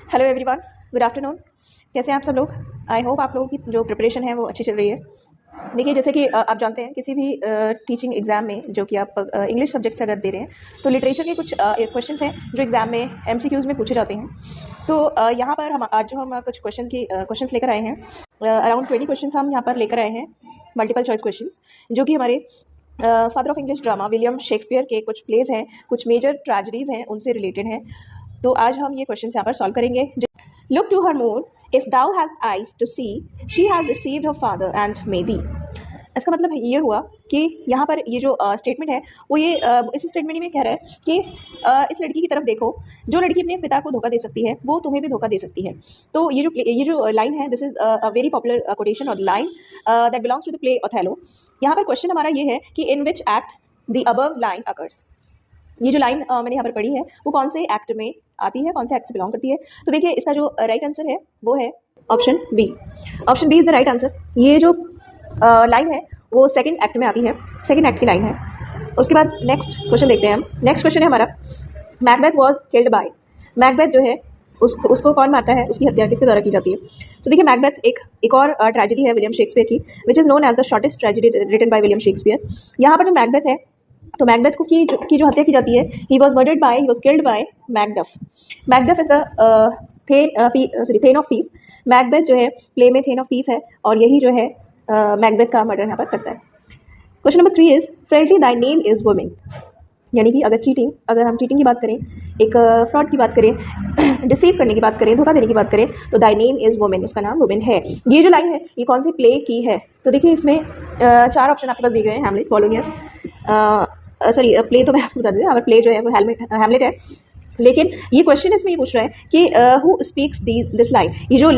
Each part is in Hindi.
Hello everyone, good afternoon. कैसे हैं आप सब लोग? आई होप आप लोगों की जो प्रिपरेशन है वो अच्छी चल रही है। देखिए, जैसे कि आप जानते हैं किसी भी टीचिंग एग्जाम में जो कि आप इंग्लिश सब्जेक्ट से अगर दे रहे हैं तो लिटरेचर के कुछ क्वेश्चंस हैं जो एग्जाम में एमसीक्यूज में पूछे जाते हैं। तो यहाँ पर हम आज जो हम कुछ क्वेश्चंस लेकर आए हैं, अराउंड 20 क्वेश्चंस हम यहाँ पर लेकर आए हैं, मल्टीपल चॉइस क्वेश्चंस, जो कि हमारे father of English drama William Shakespeare के कुछ प्लेज हैं, कुछ मेजर ट्रेजेडीज हैं, उनसे रिलेटेड हैं। तो आज हम ये क्वेश्चन यहाँ पर सॉल्व करेंगे। Look to her Moor, if thou has eyes to see, she has received her father and may thee. इसका मतलब ये हुआ कि यहाँ पर ये जो स्टेटमेंट है वो ये इस स्टेटमेंट में कह रहा है कि इस लड़की की तरफ देखो, जो लड़की अपने पिता को धोखा दे सकती है वो तुम्हें भी धोखा दे सकती है। तो ये जो लाइन है, this is a very popular quotation और line that belongs to the play Othello. यहाँ पर क्वेश्चन हमारा ये है कि in which act the above line occurs. ये जो लाइन मैंने यहाँ पर पढ़ी है वो कौन से एक्ट में आती है, कौन से एक्ट से बिलोंग करती है? तो देखिए, इसका जो राइट आंसर है वो है option B. Option B is the right answer. ये जो लाइन है वो सेकंड एक्ट में आती है, सेकंड एक्ट की लाइन है। उसके बाद नेक्स्ट क्वेश्चन देखते हैं हम। नेक्स्ट क्वेश्चन है हमारा, Macbeth was killed bye. Macbeth जो है उसको कौन मारता है, उसकी हत्या किसके द्वारा की जाती है? तो देखिए, मैकबेथ एक और ट्रेजेडी है विलियम शेक्सपियर की, which is known as the shortest tragedy written by William Shakespeare. यहाँ पर जो मैकबेथ है, तो मैकबेथ को की जो हत्या की जाती है, he was murdered by, he was killed by Macduff. Macduff is the thane of Fife. Macbeth जो है प्ले में थेन ऑफ थीफ है और यही जो है मैकबेथ का मर्डर यहाँ पर करता है। Question number 3 is friendly thy name is women. यानी कि अगर हम चीटिंग की बात करें, एक फ्रॉड की बात करें, डिसीव करने की बात करें, धोखा देने की बात करें, तो दाई नेम इज वुमेन, उसका नाम वुमेन है। ये जो लाइन है ये कौन सी प्ले की है? तो देखिए, इसमें 4 ऑप्शन आपके पास दिए गए हैं, हैमलेट, पोलोनियस, सॉरी प्ले तो मैं आपको बता दूँ, प्ले जो है वो हैमलेट है। लेकिन ये क्वेश्चन इसमें ये पूछ रहा है कि हु स्पीक्स दिस लाइन। ये जो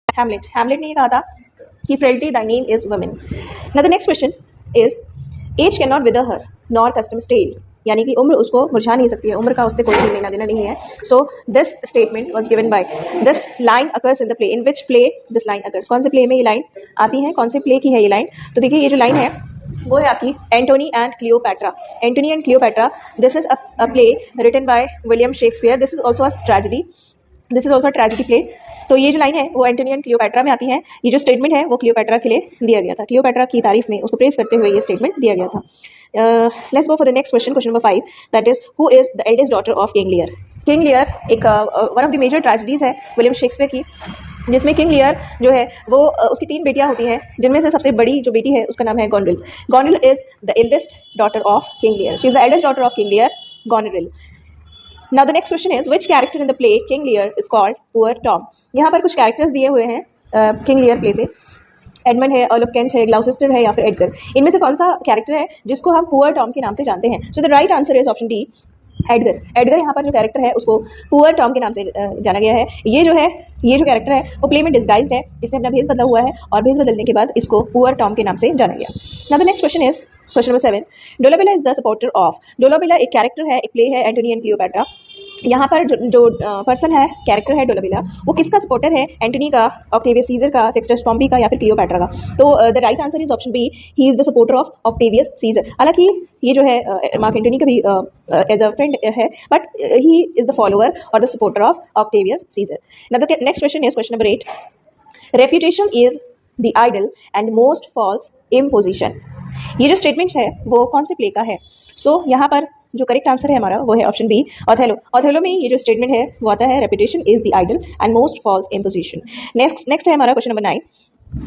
हैमलेट ने ये कहा था कि frailty thy name is woman. Now the next question is age can not wither her nor custom stale. यानी कि उम्र उसको मुरझा नहीं सकती है, उम्र का उससे कोई भी लेना देना नहीं है। So this statement was given by, this line occurs in the play. In which play this line occurs? कौन से प्ले में ये लाइन आती है, कौन से प्ले की है ये लाइन? तो देखिए, ये जो लाइन है वो है आपकी Antony and Cleopatra. Antony and Cleopatra, this is a play written by William Shakespeare. This is also a tragedy, this is also tragedy play. तो ये जो लाइन है वो एंटोनी एंड क्लियोपैट्रा में आती है। ये जो स्टेटमेंट है वो क्लियोपैट्रा के लिए दिया गया था, क्लियोपैट्रा की तारीफ में उसको प्रेज करते हुए ये स्टेटमेंट दिया गया था। Let's go for the next question, question number 5, that is who is the eldest daughter of King Lear. King Lear एक one of the major tragedies है विलियम शेक्सपियर की, जिसमें किंग लियर जो है वो उसकी 3 बेटियां होती हैं, जिनमें से सबसे बड़ी जो बेटी है उसका नाम है Goneril. Goneril is the eldest daughter of King Lear, she is the eldest daughter of King Lear, Goneril. Now the next question is which character in the play King Lear is called Poor Tom? यहाँ पर कुछ कैरेक्टर्स दिए हुए हैं किंग लियर प्ले से। एडमंड है, अर्ल ऑफ केंट है, ग्लाउसेस्टर है या फिर एडगर। इनमें से कौन सा कैरेक्टर है जिसको हम पुअर टॉम के नाम से जानते हैं? सो the right answer is option D, Edgar. Edgar यहाँ पर जो कैरेक्टर है उसको पुअर टॉम के नाम से जाना गया है। ये जो कैरेक्टर है वो प्ले में डिस्गाइज्ड है, इसने अपना भेष बदला हुआ है और भेष बदलने के बाद इसको पुअर टॉम के नाम से जाना गया। Now the next question is question number 7, Dolabella is the supporter of. Dolabella एक कैरेक्टर है, एक प्ले है एंटोनी एंड क्लियोपैट्रा। यहाँ पर जो पर्सन है, कैरेक्टर है डोलाबिला, वो किसका सपोर्टर है? एंटोनी का, ऑक्टेवियस सीजर का, सेक्सटस पोम्पी का या फिर क्लियोपैट्रा का? तो the right answer is option B, he is the supporter of Octavius Caesar. हालांकि ये जो है मार्क एंटोनी का भी एज अ फ्रेंड है, but he is the follower और the supporter of Octavius Caesar. Now the next question is question number 8, reputation is the idle and most false imposition. ये जो स्टेटमेंट है वो कौन से प्ले का है? सो यहाँ पर जो करेक्ट आंसर है हमारा वो है ऑप्शन बी, ओथेलो। ओथेलो में ये जो स्टेटमेंट है वो आता है reputation is the idle and most false imposition. Next है हमारा question number 9,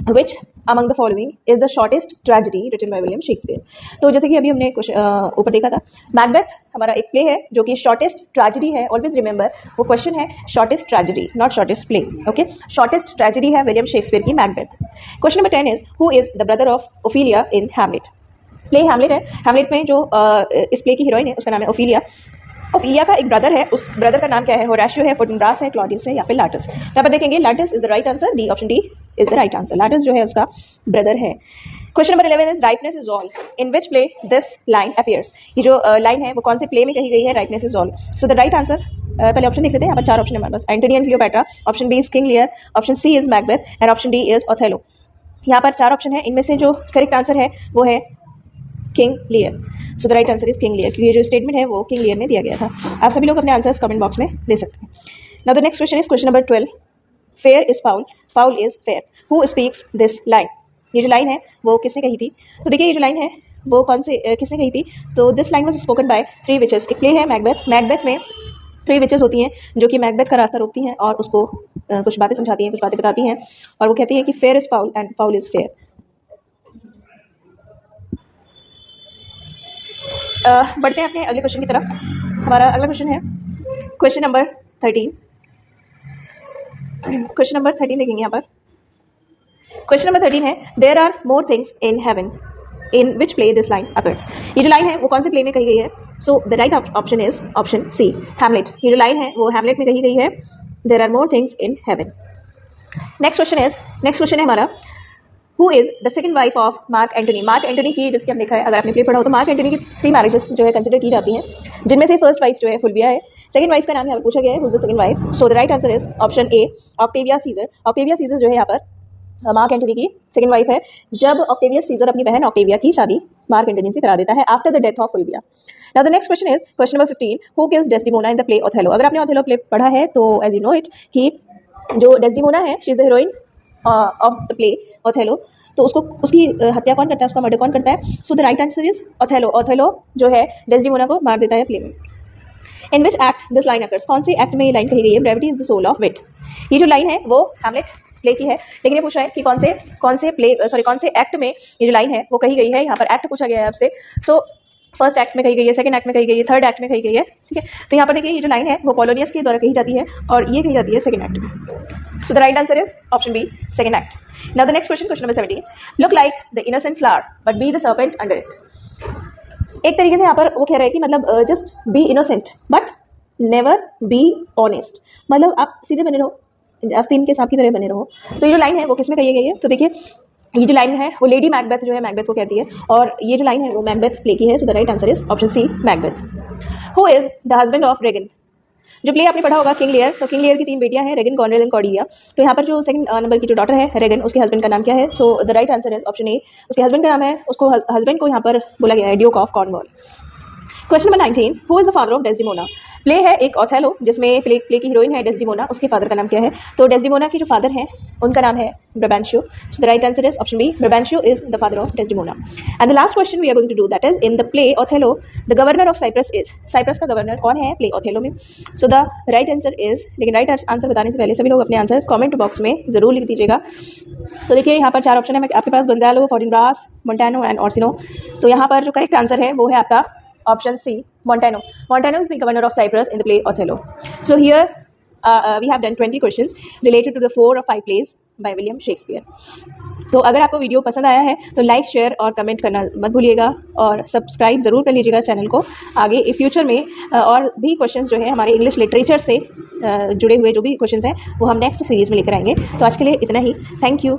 which among the following is the shortest tragedy written by William Shakespeare। तो जैसे कि अभी हमने ऊपर देखा था, मैकबेथ हमारा एक प्ले है जो कि शॉर्टेस्ट ट्रेजेडी है। ऑलवेज रिमेंबर, वो क्वेश्चन है shortest tragedy, not shortest play. Okay, shortest tragedy है विलियम शेक्सपियर की Macbeth. Question number 10 is who is the brother of Ophelia in Hamlet. Play Hamlet है, हैमलेट में जो इस प्ले की हीरोइन है उसका नाम है ओफिलिया। ओफिलिया का एक ब्रदर है, उस ब्रदर का नाम क्या है? होराशियो है, फोर्टिनब्रास है, क्लॉडियस है या फिर लाटस। तो आप देखेंगे Laertes is the right answer, D option D is the right answer. Laertes जो है उसका ब्रदर है। Question number 11 is rightness is all, in which play this line appears. ये जो लाइन है वो कौन से प्ले में कही गई है? Rightness is all. So the right answer, पहले ऑप्शन देख लेते हैं, यहाँ पर 4 ऑप्शन है हमारे पास। Antony and Cleopatra, option B is King Lear, option C is Macbeth and option D is Othello. यहाँ पर 4 ऑप्शन है, इनमें से जो करेक्ट आंसर है वो है King Lear. So the right answer is King लियर, क्योंकि ये जो स्टेटमेंट है वो किंग लियर ने दिया गया था। आप सभी लोग अपने आंसर्स कमेंट बॉक्स में दे सकते हैं। Now the next question is question number 12। Fair is foul, foul is fair, who speaks this line. ये जो लाइन है वो किसने कही थी? तो देखिए ये जो लाइन है वो कौन से किसने कही थी? तो this line was spoken by 3 witches. एक प्ले है मैकबेथ। मैकबेथ में 3 विचेस होती हैं जो कि मैकबेथ का रास्ता रोकती हैं और उसको कुछ बातें समझाती हैं, कुछ बातें बताती हैं, और वो कहती है कि fair is foul and foul is fair. बढ़ते हैं अपने अगले क्वेश्चन की तरफ। हमारा अगला क्वेश्चन है क्वेश्चन नंबर 13। क्वेश्चन नंबर 13 देखेंगे यहाँ पर। क्वेश्चन नंबर 13 है there are more things in heaven in which play this line occurs. ये जो लाइन है वो कौन से प्ले में कही गई है? So the right option is option C, Hamlet. ये जो लाइन है वो हैमलेट में कही गई है। There are more things in heaven. Next question है हमारा who is the second wife of Mark Antony. Mark Antony की, जिसके हम देखा है, अगर आपने प्ले पढ़ा हो तो मार्क एंटनी की 3 मैरिजेस जो है कंसिडर की जाती हैं, जिनमें से फर्स्ट वाइफ जो है फुल्विया है। सेकंड वाइफ का नाम यहाँ पर पूछा गया है, who is the second wife. So the right answer is option A, Octavia Caesar. Octavia Caesar जो है यहाँ पर मार्क एंटनी की सेकंड वाइफ है, जब ऑक्टेवियस सीजर अपनी बहन ऑक्टेविया की शादी मार्क एंटनी से करा देता है after the death of Fulvia. Now the next question is question number 15, who kills Desdemona in the play Othello. अगर आपने ओथेलो प्ले पढ़ा है तो एज यू नो इट कि जो डेस्टिमोना है she is the heroine of the play Othello, तो उसकी हत्या कौन करता है, उसका मर्डर कौन करता है? So the right answer is Othello. Othello जो है डेस्टिमोना को मार देता है प्ले में। In which act this line occurs. कौन से एक्ट में ये लाइन कही गई है? Brevity is the soul of wit. ये जो लाइन है वो हैमलेट प्ले की है, लेकिन ये पूछ रहा है कि कौन से एक्ट में ये जो लाइन है वो कही गई है। यहाँ पर एक्ट पूछा गया है आपसे। सो फर्स्ट एक्ट में कही गई है, सेकंड एक्ट में कही गई है, थर्ड एक्ट में कही गई है, ठीक है। तो यहाँ पर देखिए ये जो लाइन है वो पोलोनियस के द्वारा कही जाती है और ये कही जाती है सेकंड एक्ट में। So the right answer is option B, second act. Now the next question number 17, look like the innocent flower but be the serpent under it. एक तरीके से यहाँ पर वो कह रहे हैं कि मतलब just be innocent but never be honest, मतलब आप सीधे बने रहो, आस्तीन के सांप की तरह बने रहो। तो ये जो लाइन है वो किसमें कही गई है? तो देखिए ये जो लाइन है वो लेडी मैकबेथ जो है मैकबेथ को कहती है, और ये जो लाइन है वो मैकबेथ प्ले की है। So the right answer is option C, Macbeth. Who is the husband of Regan. जो प्ले आपने पढ़ा होगा किंग लियर, तो किंग लियर की 3 बेटियां हैं, रेगन, कॉर्नेल एंड कॉर्डिया। तो यहाँ पर जो सेकंड नंबर की जो डॉटर है रेगन, उसके हस्बैंड का नाम क्या है? So the right answer is option ए, उसके हस्बैंड का नाम है, उसको हस्बैंड को यहाँ पर बोला गया है Duke of Cornwall. Question number 19, who is the father of Desdemona. Play है एक ओथेलो जिसमें प्ले की हीरोइन है डेस्डिमोना, उसके फादर का नाम क्या है? तो डेस्डिमोना की जो फादर है उनका नाम है Brabantio. So the right answer is option B, Brabantio is the father of Desdemona. And the last question we are going to do that is in the play Othello the governor of Cyprus is. Cyprus का गवर्नर कौन है प्ले ओथेलो में? So the right answer is, लेकिन राइट आंसर बताने से पहले सभी लोग अपने आंसर कमेंट बॉक्स में जरूर लिख दीजिएगा। तो देखिए यहाँ पर 4 ऑप्शन है आपके पास, गोंजालो, फोर्टिनब्रास, मोंटानो एंड ऑर्सिनो। तो यहाँ पर जो करेक्ट आंसर है वो है आपका option C, Montano. Montano is the governor of Cyprus in the play Othello. So here we have done 20 questions related to the 4 or 5 plays by William Shakespeare. तो अगर आपको वीडियो पसंद आया है तो लाइक, शेयर और कमेंट करना मत भूलिएगा, और सब्सक्राइब ज़रूर कर लीजिएगा चैनल को। आगे फ्यूचर में और भी क्वेश्चंस जो है हमारे इंग्लिश लिटरेचर से जुड़े हुए जो भी क्वेश्चंस हैं वो हम नेक्स्ट सीरीज़ में लेकर आएंगे। तो आज के लिए इतना ही। Thank you.